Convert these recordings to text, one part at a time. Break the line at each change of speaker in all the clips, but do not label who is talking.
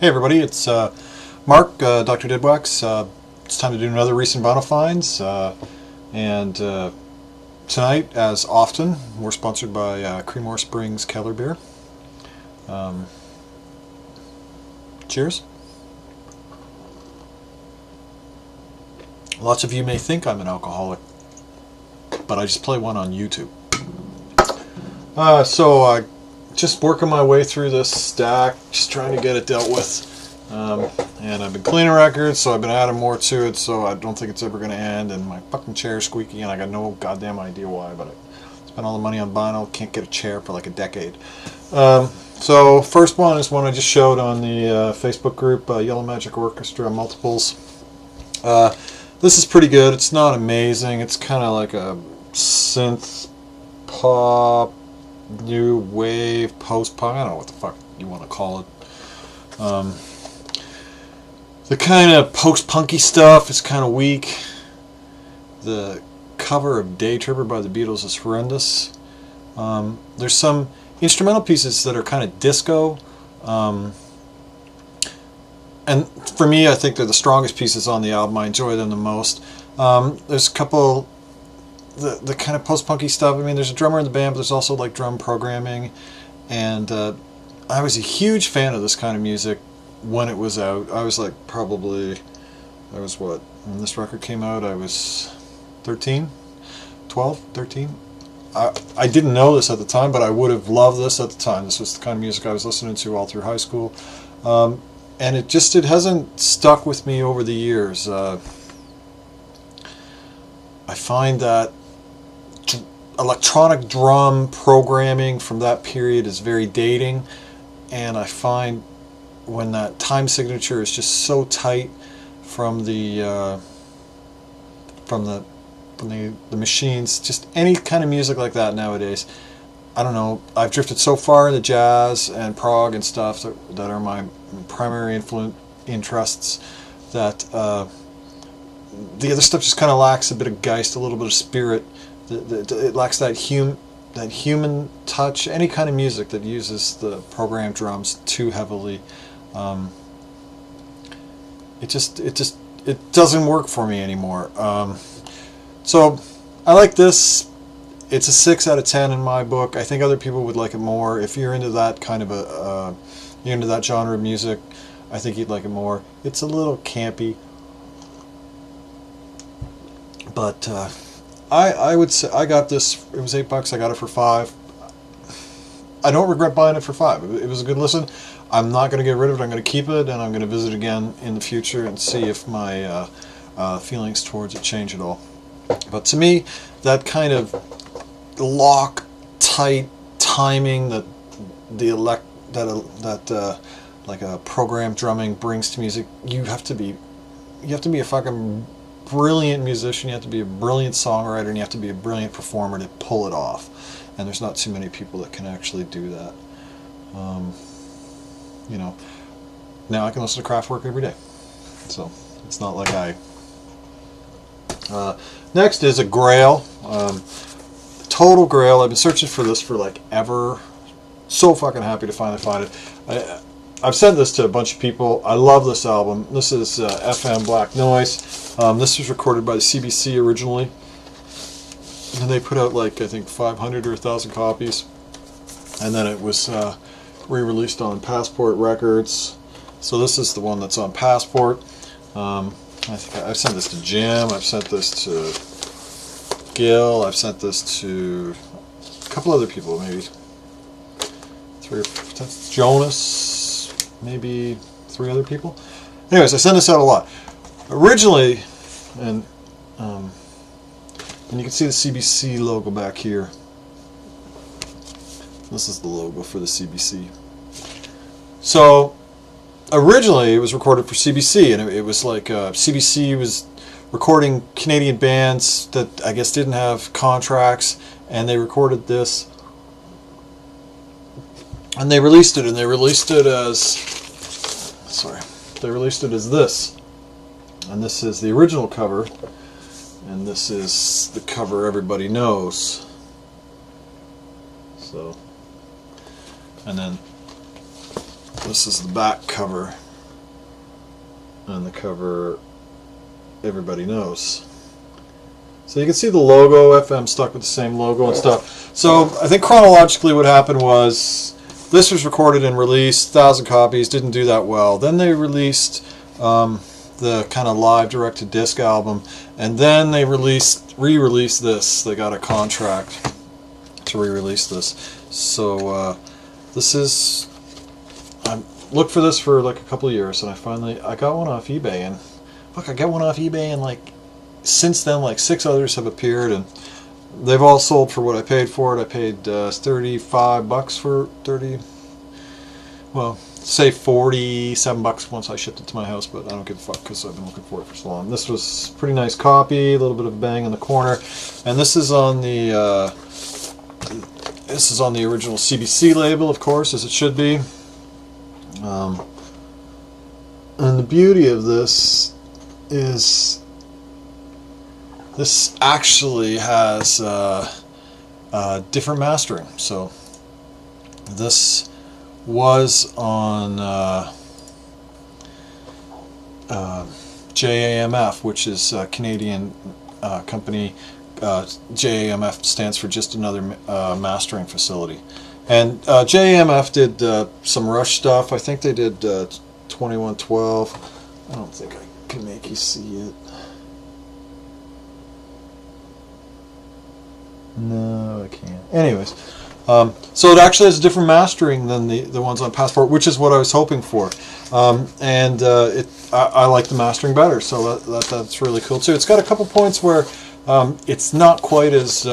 Hey everybody, it's Mark, DoctorDeadwax. It's time to do another recent vinyl finds, and tonight, as often, we're sponsored by Creemore Springs Keller Beer. Cheers. Lots of you may think I'm an alcoholic, but I just play one on YouTube. Just working my way through this stack, just trying to get it dealt with. And I've been cleaning records, so I've been adding more to it, so I don't think it's ever going to end. And my fucking chair's squeaky, and I got no goddamn idea why, but I spent all the money on vinyl, can't get a chair for like a decade. So first one is one I just showed on the Facebook group, Yellow Magic Orchestra Multiples. This is pretty good. It's not amazing. It's kind of like a synth pop, new wave, post-punk, I don't know what the fuck you want to call it. The kind of post-punky stuff is kind of weak. The cover of Day Tripper by the Beatles is horrendous. There's some instrumental pieces that are kind of disco, and for me, I think they're the strongest pieces on the album. I enjoy them the most. There's a couple, the kind of post-punky stuff. I mean, there's a drummer in the band, but there's also like drum programming, and I was a huge fan of this kind of music when it was out. I was like when this record came out, I was 13. I didn't know this at the time, but I would have loved this at the time. This was the kind of music I was listening to all through high school. And it hasn't stuck with me over the years. I find that electronic drum programming from that period is very dating, and I find when that time signature is just so tight from the machines, just any kind of music like that nowadays, I don't know, I've drifted so far into jazz and prog and stuff that are my primary interests, that the other stuff just kind of lacks a bit of geist, a little bit of spirit. It lacks that human touch. Any kind of music that uses the programmed drums too heavily, it doesn't work for me anymore. So I like this. It's a 6 out of 10 in my book. I think other people would like it more. If you're into that kind of you're into that genre of music, I think you'd like it more. It's a little campy, but I would say I got this. It was $8. I got it for $5. I don't regret buying it for $5. It was a good listen. I'm not going to get rid of it. I'm going to keep it, and I'm going to visit again in the future and see if my feelings towards it change at all. But to me, that kind of lock tight timing that like a programmed drumming brings to music, you have to be a fucking brilliant musician, you have to be a brilliant songwriter, and you have to be a brilliant performer to pull it off. And there's not too many people that can actually do that. Now I can listen to Kraftwerk every day, so it's not like I. Next is a grail, total grail. I've been searching for this for like ever. So fucking happy to finally find it. I've sent this to a bunch of people. I love this album. This is FM Black Noise. This was recorded by the CBC originally, and they put out like I think 500 or 1,000 copies, and then it was re-released on Passport Records. So this is the one that's on Passport. I think I've sent this to Jim. I've sent this to Gil. I've sent this to a couple other people, maybe 3 or 4. Jonas, maybe 3 other people. Anyways, I send this out a lot. Originally, and you can see the CBC logo back here. This is the logo for the CBC. So originally it was recorded for CBC, and it was like CBC was recording Canadian bands that I guess didn't have contracts, and they recorded this and they released it, and they released it as this, and this is the original cover, and this is the cover everybody knows. So, and then this is the back cover. on the cover everybody knows. So you can see the logo, FM stuck with the same logo and stuff. So I think chronologically what happened was this was recorded and released, 1,000 copies, didn't do that well. Then they released the kind of live direct-to-disc album, and then they re-released this. They got a contract to re-release this. So this is, I looked for this for like a couple of years, and I got one off eBay, and look, I got one off eBay, and like since then like 6 others have appeared, and they've all sold for what I paid for it. I paid $35 for 30. Well, say $47 once I shipped it to my house, but I don't give a fuck because I've been looking for it for so long. This was a pretty nice copy, a little bit of a bang in the corner, and this is on the original CBC label, of course, as it should be. And the beauty of this is this actually has different mastering. So this was on JAMF, which is a Canadian company. JAMF stands for Just Another Mastering Facility. And JAMF did some Rush stuff. I think they did 2112. I don't think I can make you see it. No, I can't. Anyways, so it actually has a different mastering than the ones on Passport, which is what I was hoping for. I like the mastering better, so that's really cool too. It's got a couple points where it's not quite as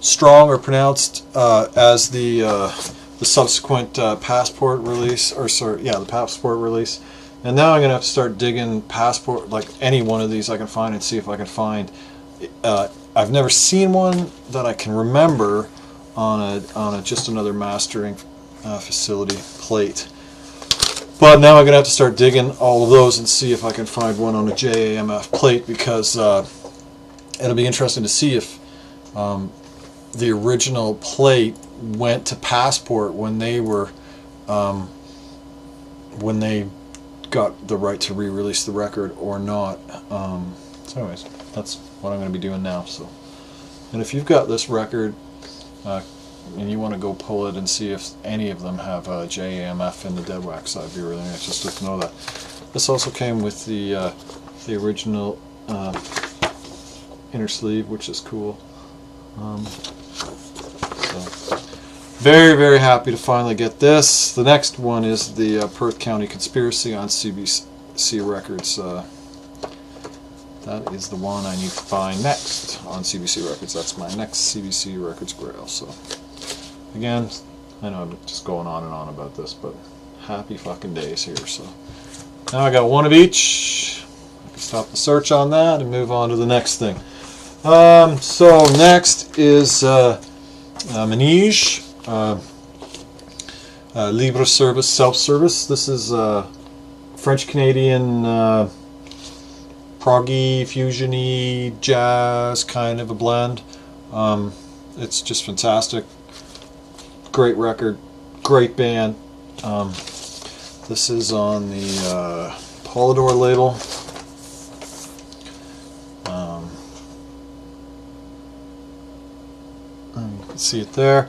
strong or pronounced as the subsequent Passport release, the Passport release. And now I'm gonna have to start digging Passport, like any one of these I can find, and see if I can find. I've never seen one that I can remember on a Just Another Mastering Facility plate. But now I'm gonna have to start digging all of those and see if I can find one on a JAMF plate, because it'll be interesting to see if the original plate went to Passport when they were when they got the right to re-release the record or not. So anyways, that's what I'm going to be doing now. So, and if you've got this record and you want to go pull it and see if any of them have JAMF in the deadwax, that'd be really nice just to know that. This also came with the original inner sleeve, which is cool. So very, very happy to finally get this. The next one is the Perth County Conspiracy on CBC Records. That is the one I need to find next on CBC Records. That's my next CBC Records grail. So again, I know I'm just going on and on about this, but happy fucking days here. So now I got one of each. I can stop the search on that and move on to the next thing. So next is Maneige Libre Service, self-service. This is French-Canadian proggy, fusiony, jazz kind of a blend. It's just fantastic. Great record, great band. This is on the Polydor label. You can see it there.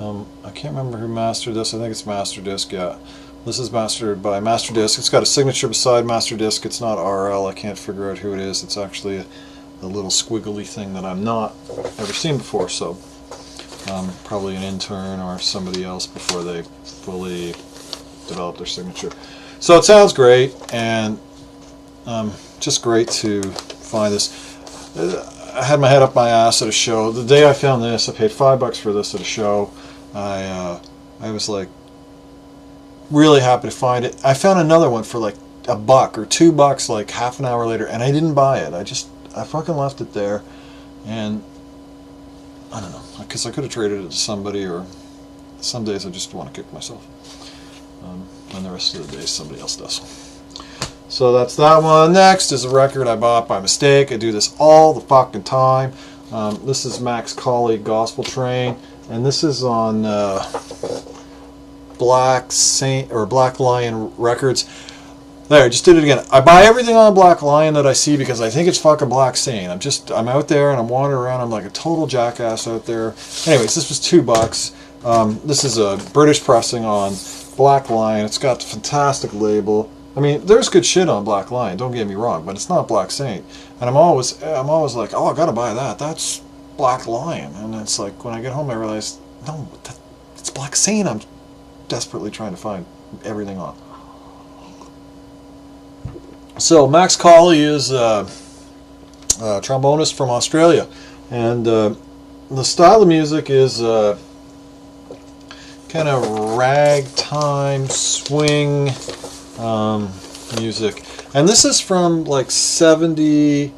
I can't remember who mastered this. I think it's Master Disc, yeah. This is mastered by Master Disc. It's got a signature beside Master Disc. It's not RL. I can't figure out who it is. It's actually a little squiggly thing that I've not ever seen before. So probably an intern or somebody else before they fully develop their signature. So it sounds great, and just great to find this. I had my head up my ass at a show. The day I found this, I paid $5 for this at a show. I was like really happy to find it. I found another one for like $1 or $2 like half an hour later, and I didn't buy it. I fucking left it there, and I don't know, because I could have traded it to somebody, or some days I just want to kick myself, and the rest of the days somebody else does. So that's that one. Next is a record I bought by mistake. I do this all the fucking time. This is Max Collie Gospel Train, and this is on Black Lion Records. There, I just did it again. I buy everything on Black Lion that I see because I think it's fucking Black Saint. I'm out there and I'm wandering around. I'm like a total jackass out there. Anyways, this was $2. This is a British pressing on Black Lion. It's got the fantastic label. I mean, there's good shit on Black Lion. Don't get me wrong, but it's not Black Saint. And I'm always like, oh, I gotta buy that. That's Black Lion. And it's like when I get home, I realize, no, it's Black Saint. I'm desperately trying to find everything on. So Max Collie is a trombonist from Australia, and the style of music is kind of ragtime swing music, and this is from like 77.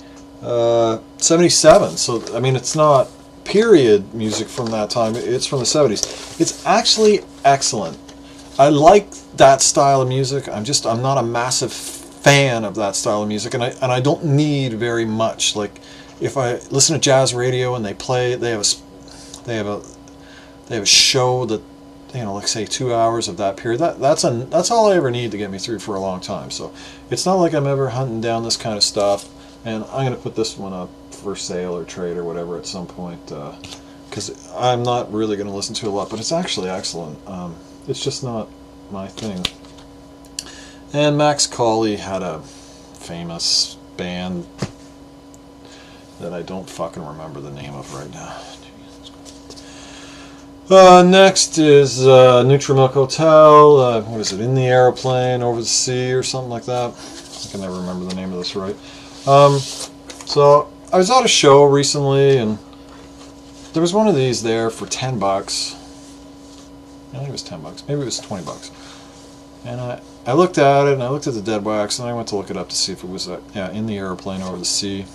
So I mean, it's not period music from that time. It's from the 70s. It's actually excellent. I like that style of music. I'm not a massive fan of that style of music, and I don't need very much. Like if I listen to jazz radio and they have a show that, you know, like say 2 hours of that period, that's all I ever need to get me through for a long time. So it's not like I'm ever hunting down this kind of stuff, and I'm going to put this one up for sale or trade or whatever at some point, because I'm not really going to listen to it a lot, but it's actually excellent. It's just not my thing. And Max Collie had a famous band that I don't fucking remember the name of right now. Next is Nutramilk Hotel. What is it? In the Aeroplane, Over the Sea, or something like that. I can never remember the name of this right. So I was at a show recently, and there was one of these there for $10. I think it was $10. Maybe it was $20. And I looked at it, and I looked at the deadwax, and I went to look it up to see if it was In the Aeroplane, Over the Sea.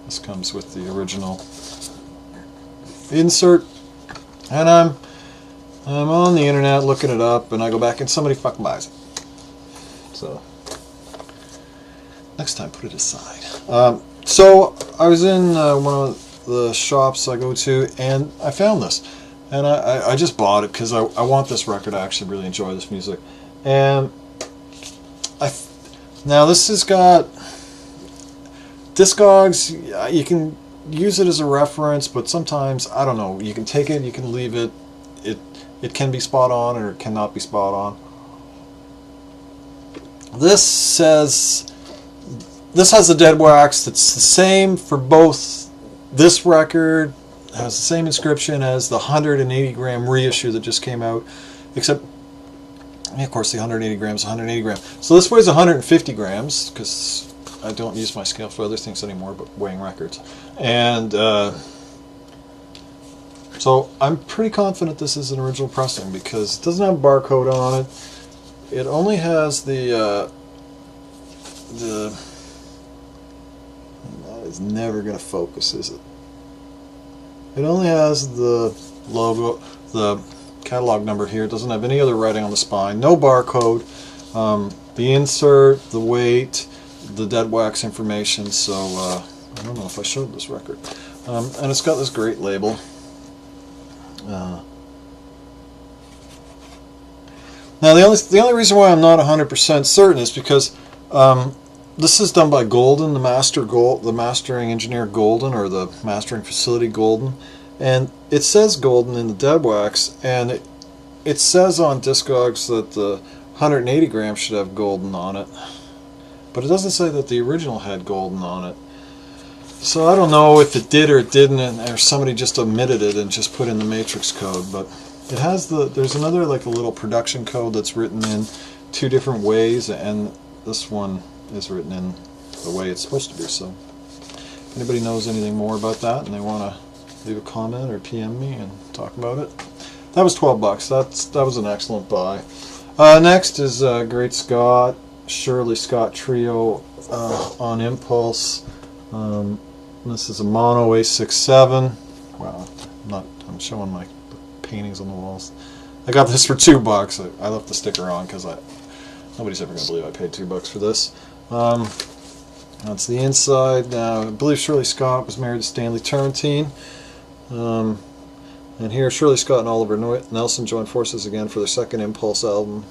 This comes with the original insert, and I'm on the internet looking it up, and I go back and somebody fucking buys it. So next time, put it aside. So I was in one of the shops I go to, and I found this, and I just bought it because I want this record. I actually really enjoy this music, and now this has got Discogs. You can use it as a reference, but sometimes, I don't know, you can take it, you can leave it. It can be spot on or it cannot be spot on. This has the deadwax that's the same for both. This record has the same inscription as the 180 gram reissue that just came out, except, of course, the 180 grams, 180 grams. So this weighs 150 grams, because I don't use my scale for other things anymore, but weighing records. And so I'm pretty confident this is an original pressing, because it doesn't have a barcode on it. It only has that is never going to focus, is it? It only has the logo, the catalog number here. It doesn't have any other writing on the spine. No barcode. The insert, the weight, the deadwax information. So I don't know if I showed this record. And it's got this great label. Now the only reason why I'm not 100% certain is because this is done by Golden, the mastering engineer Golden, or the mastering facility Golden, and it says Golden in the deadwax, and it says on Discogs that the 180 grams should have Golden on it, but it doesn't say that the original had Golden on it. So I don't know if it did or it didn't, or somebody just omitted it and just put in the matrix code, but it has there's another, like a little production code that's written in two different ways, and this one is written in the way it's supposed to be. So if anybody knows anything more about that and they want to leave a comment or PM me and talk about it. That was $12. That was an excellent buy. Next is Great Scott, Shirley Scott Trio on Impulse. This is a mono A67. Wow, I'm showing my paintings on the walls. I got this for $2. I left the sticker on because nobody's ever going to believe I paid $2 for this. That's the inside. Now, I believe Shirley Scott was married to Stanley Turrentine. And here, Shirley Scott and Oliver Nelson joined forces again for their second Impulse album.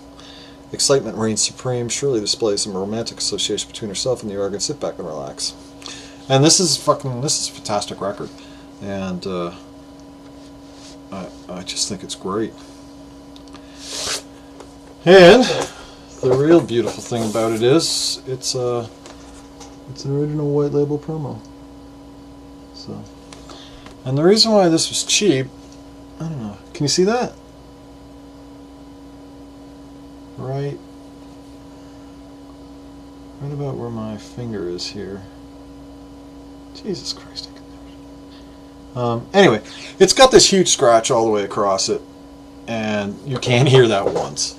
Excitement reigns supreme. Shirley displays some romantic association between herself and the organ. Sit back and relax. And this is a fantastic record. And I just think it's great. And the real beautiful thing about it is it's an original white label promo. So, and the reason why this was cheap, I don't know. Can you see that? Right about where my finger is here. Jesus Christ, I can never. Anyway, it's got this huge scratch all the way across it, and you can't hear that once.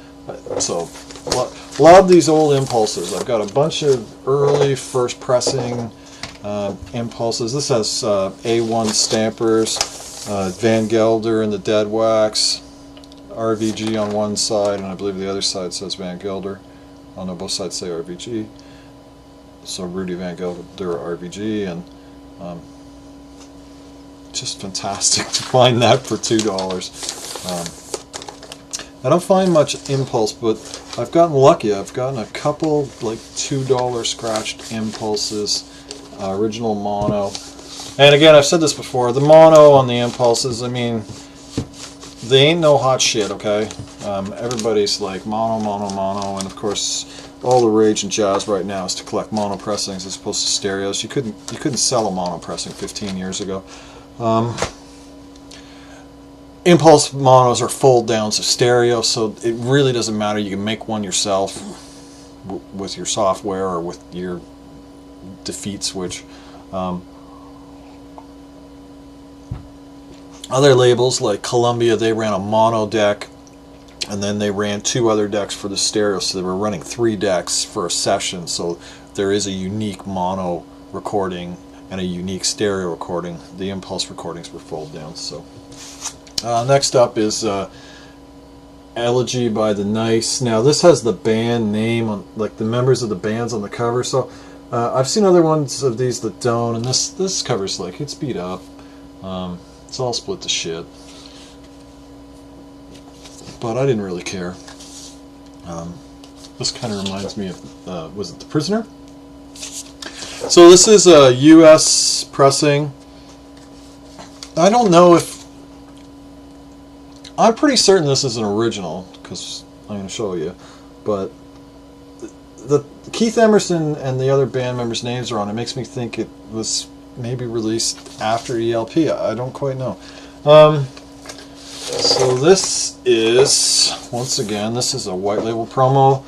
So, love these old impulses. I've got a bunch of early first pressing impulses. This has A1 stampers, Van Gelder and the Deadwax, RVG on one side, and I believe the other side says Van Gelder. Oh no, both sides say RVG. So Rudy Van Gelder RVG, and just fantastic to find that for $2. I don't find much impulse, but I've gotten lucky. I've gotten a couple like $2 scratched impulses, original mono. And again, I've said this before, the mono on the impulses, I mean, they ain't no hot shit, okay? Everybody's like mono, mono, mono, and of course, all the rage in jazz right now is to collect mono pressings as opposed to stereos. You couldn't sell a mono pressing 15 years ago. Impulse monos are fold downs of stereo, so it really doesn't matter. You can make one yourself with your software or with your defeat switch. Other labels like Columbia, they ran a mono deck, and then they ran 2 other decks for the stereo, so they were running 3 decks for a session. So there is a unique mono recording and a unique stereo recording. The impulse recordings were fold downs. So next up is Elegy by the Nice. Now this has the band name on, like the members of the bands on the cover. So I've seen other ones of these that don't, and this cover's like, it's beat up. It's all split to shit. But I didn't really care. This kind of reminds me of, was it The Prisoner? So this is a US pressing. I don't know if... I'm pretty certain this is an original, because I'm going to show you. But the Keith Emerson and the other band members' names are on it. Makes me think it was maybe released after ELP. I don't quite know. So this is, once again, this is a white label promo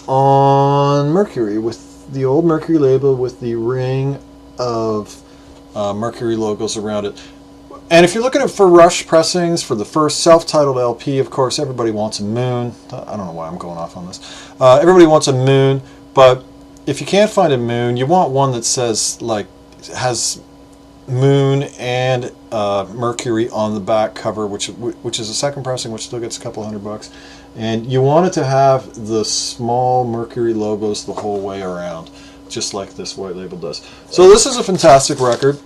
on Mercury, with the old Mercury label with the ring of Mercury logos around it. And if you're looking for rush pressings for the first self-titled LP, of course, everybody wants a Moon. I don't know why I'm going off on this. Everybody wants a Moon, but if you can't find a Moon, you want one that says, like, has Moon and Mercury on the back cover, which is a second pressing, which still gets a couple $100. And you want it to have the small Mercury logos the whole way around, just like this white label does. So this is a fantastic record.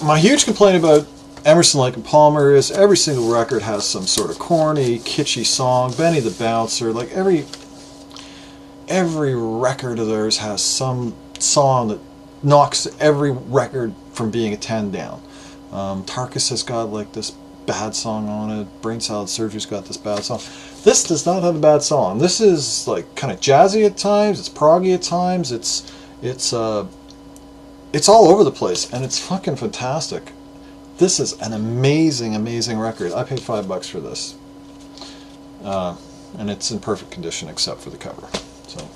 My huge complaint about Emerson, Lake and Palmer is every single record has some sort of corny, kitschy song. Benny the Bouncer, like every record of theirs has some song that knocks every record from being a 10 down. Tarkus has got like this bad song on it. Brain Salad Surgery's got this bad song. This does not have a bad song. This is like kind of jazzy at times. It's proggy at times. It's all over the place, and it's fucking fantastic. This is an amazing, amazing record. I paid $5 for this, and it's in perfect condition except for the cover. So,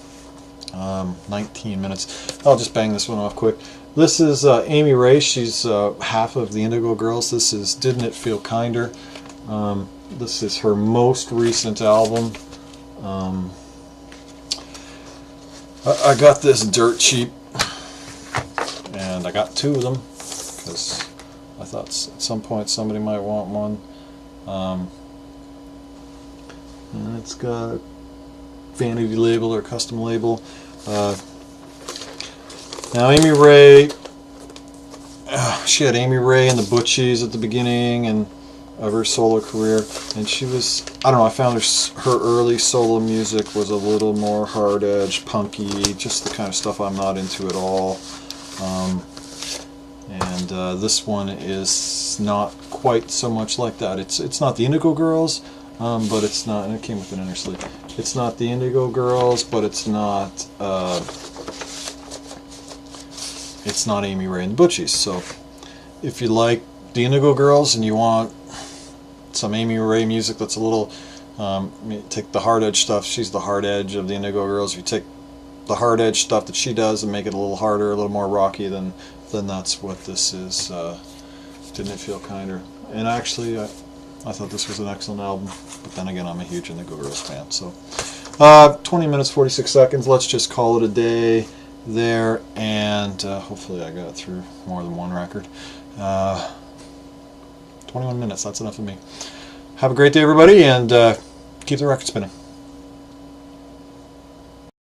19 minutes. I'll just bang this one off quick. This is Amy Ray. She's half of the Indigo Girls. This is Didn't It Feel Kinder? This is her most recent album. I got this dirt cheap, and I got 2 of them because I thought at some point somebody might want one. And it's got vanity label or custom label. Now Amy Ray, she had Amy Ray and the Butchies at the beginning, and of her solo career, and she was, I don't know, I found her early solo music was a little more hard edge, punky, just the kind of stuff I'm not into at all. This one is not quite so much like that. It's not the Indigo Girls, but it's not, and it came with an inner sleeve. It's not the Indigo Girls, but it's not Amy Ray and the Butchies. So if you like the Indigo Girls and you want some Amy Ray music that's a little, take the hard edge stuff, she's the hard edge of the Indigo Girls. If you take the hard edge stuff that she does and make it a little harder, a little more rocky, then that's what this is. Didn't it feel kinder? And actually, I thought this was an excellent album, but then again, I'm a huge Indigo Girls fan. So 20 minutes 46 seconds, let's just call it a day there, and hopefully I got through more than one record. 21 minutes, that's enough of me. Have a great day, everybody, and keep the record spinning.